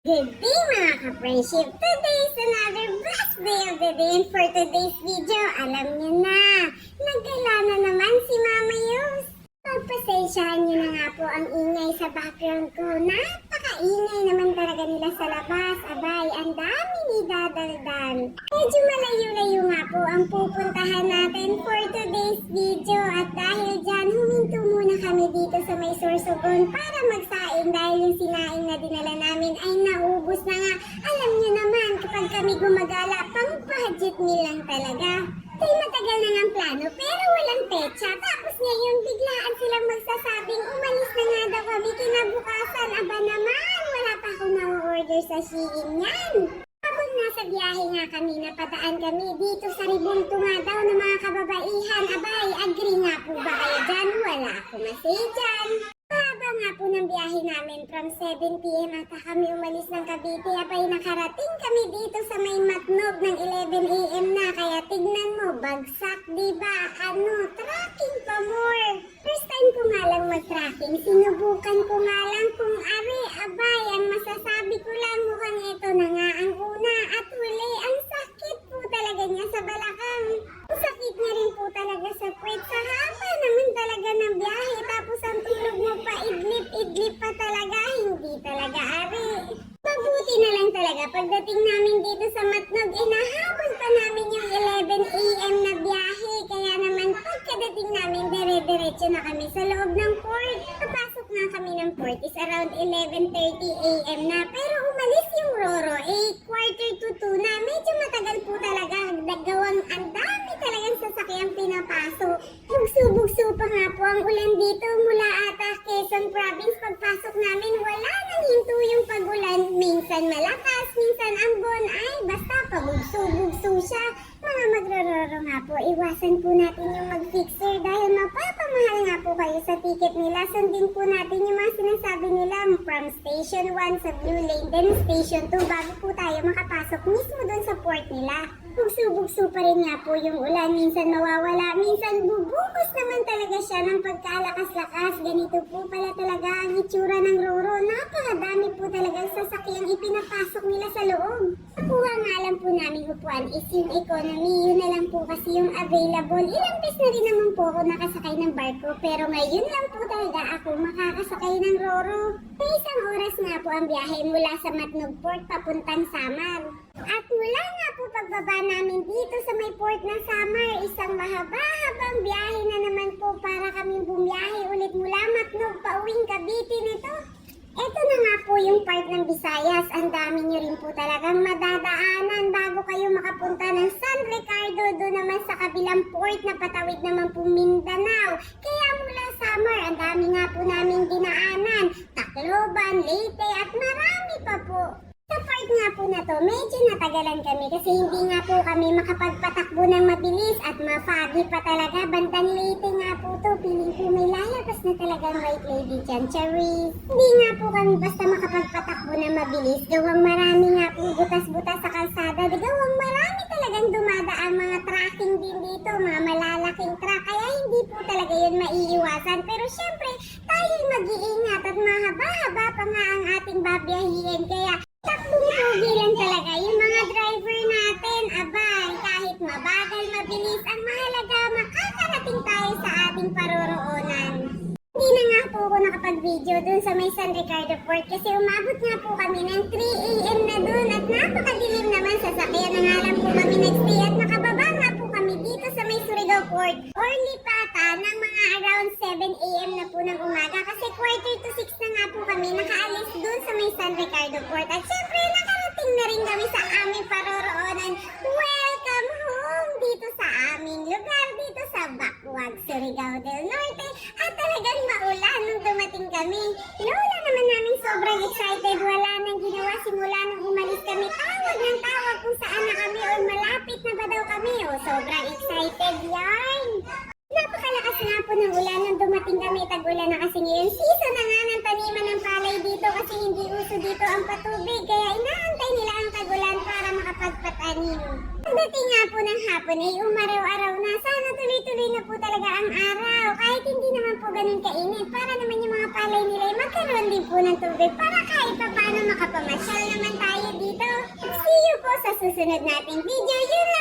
Good day mga ka-friendship! Today is another blessed day of the day, and for today's video, alam niyo na, naggala na naman si Mama Yus. Pagpasensyahan niyo na nga po ang ingay sa background ko. Napaka-ingay naman talaga nila sa labas. Abay, ang dami ni Dadaldan. Medyo malayo-layo nga po ang pupuntahan natin for today's video. At dahil dyan, huminto muna kami dito sa may Sorsogon para magsaing dahil yung sinaing na dinala namin ay naubos na nga. Alam niyo naman, kapag kami gumagala, pang-budget meal lang talaga. Ay matagal na ng plano pero walang petsa. Tapos ngayon biglaan silang magsasabing umalis na nga daw kami kinabukasan. Aba naman, wala pa akong na-order sa Shein yan. Habang nasa biyahe nga kami, napadaan kami dito sa Ribulto nga daw ng mga kababaihan. Abay, agree nga po ba kayo dyan? Wala akong masay dyan. Haba nga po ng biyahe namin from 7 PM at kami umalis ng Cavite. Abay, nakarating kami dito sa may Matnog ng 11 AM na. Kaya tignan mo, bagsak diba? Tracking pa more. First time ko nga lang mag-tracking. Sinubukan ko nga lang kung abay, ang masasabi ko lang mukhang ito na nga ang una at huli. Ang sakit po talaga niya sa balakang. Ang sakit niya rin po talaga sa puwet. Sa haba naman talaga ng biyahe. Tapos ang tulog mo pa, idlip pa talaga. Hindi talaga Mabuti na lang talaga. Pagdating namin dito sa Matnog, inahabol pa namin yung 11 AM na biyahe. Kaya naman pagkadating namin, dire-diretso na kami sa loob ng port. Napasok na kami ng port is around 11:30 AM na. Pero umalis yung Roro, 1:45 na. Medyo matagal po talaga. Nagawang ang dami talagang sasakyang pinapasok. Bugso-bugso pa nga po ang ulan dito mula ata Quezon Province. Pagpasok namin, wala nang hinto yung pag-ulan. Minsan malakas, minsan ambon. Ay, basta pabugso-bugso siya. Mga magrororo nga po, iwasan po natin yung mag-fixer dahil mapapamahal nga po kayo sa ticket nila. Sundin po natin yung mga sinasabi nila from Station 1 sa Blue Lane, then Station 2 bago po tayo makapasok mismo doon sa port nila. Bugso-bugso pa rin nga po yung ulan. Minsan mawawala, minsan bubukos naman talaga siya ng pagkalakas-lakas. Ganito po pala talaga ang itsura ng Roro. Napakadami po talagang sasakyang ipinapasok nila sa loob. Nakuha nga lang po namin upuan is yung economy. Yun na lang po kasi yung available. Ilang beses na rin naman po ako nakasakay ng barko. Pero ngayon lang po talaga ako makakasakay ng Roro. May isang oras nga po ang biyahe mula sa Matnog Port papuntang Samar. At mula nga po pagbaba namin dito sa may port ng Samar, isang mahaba-habang biyahe na naman po para kaming bumiyahe ulit mula Matnog pauwing Cavite nito. Ito na nga po yung part ng Visayas. Ang dami nyo rin po talagang madadaanan bago kayo makapunta ng San Ricardo. Doon naman sa kabilang port na patawid naman po Mindanao. Kaya mula Samar, ang dami nga po namin dinaanan. Tacloban, Leyte at marami pa po. Sa part nga po na to, medyo natagalan kami kasi hindi nga po kami makapagpatakbo ng mabilis at mafagi pa talaga. Bandang Leyte nga po to, piling po may lalabas na talagang white lady dyan, Charis. Hindi nga po kami basta makapagpatakbo ng mabilis. Gawang marami nga po butas-butas sa kalsada. Gawang marami talagang dumadaang mga tracking din dito, mga malalaking truck. Kaya hindi po talaga yun maiiwasan. Pero syempre, tayo'y mag-iingat at mahaba-haba pa nga ang ating babiyahin. Kaya takbong-pogi lang talaga yung mga driver natin. Abay, kahit mabagal, mabilis, ang mahalaga makakarating tayo sa ating paroroonan. Hindi na nga po ako nakapag-video dun sa may San Ricardo Port kasi umabot nga po kami ng 3 AM na dun at napakadilim naman. Sasakyan na nga lang po kami nagstay at nakababa nga po kami dito sa may Surigao Port or Lipata ng mga around 7 AM na po ng umaga kasi 5:45 na nga po kami nakaalis dun sa may San Ricardo Port at syempre nakarating na rin kami sa aming paroroonan. Welcome home dito sa aming lugar dito sa Bacuag, Surigao del Norte at talagang maulan nung dumating kami. Lola naman namin sobrang excited. Wala nang ginawa simula nung umalis kami. Tawag ng tawag kung saan na kami o malapit na ba daw kami. O sobrang excited yarn. Napakalakas nga po ng ulan nung dumating kami. Tag-ulan na kasi ngayon. Season na nga ng taniman ng palay dito kasi hindi uso dito ang patubig. Kaya inaantay nila ang tag-ulan para makapagpatanim. Pagdating nga po ng hapon ay umaraw-araw na. Sana tuloy-tuloy na po talaga ang araw. Kahit hindi naman po ganun kainit. Para naman yung mga palay nila ay magkaroon din po ng tubig. Para kahit pa paano makapamasyal ng sa susunod nating video. Yun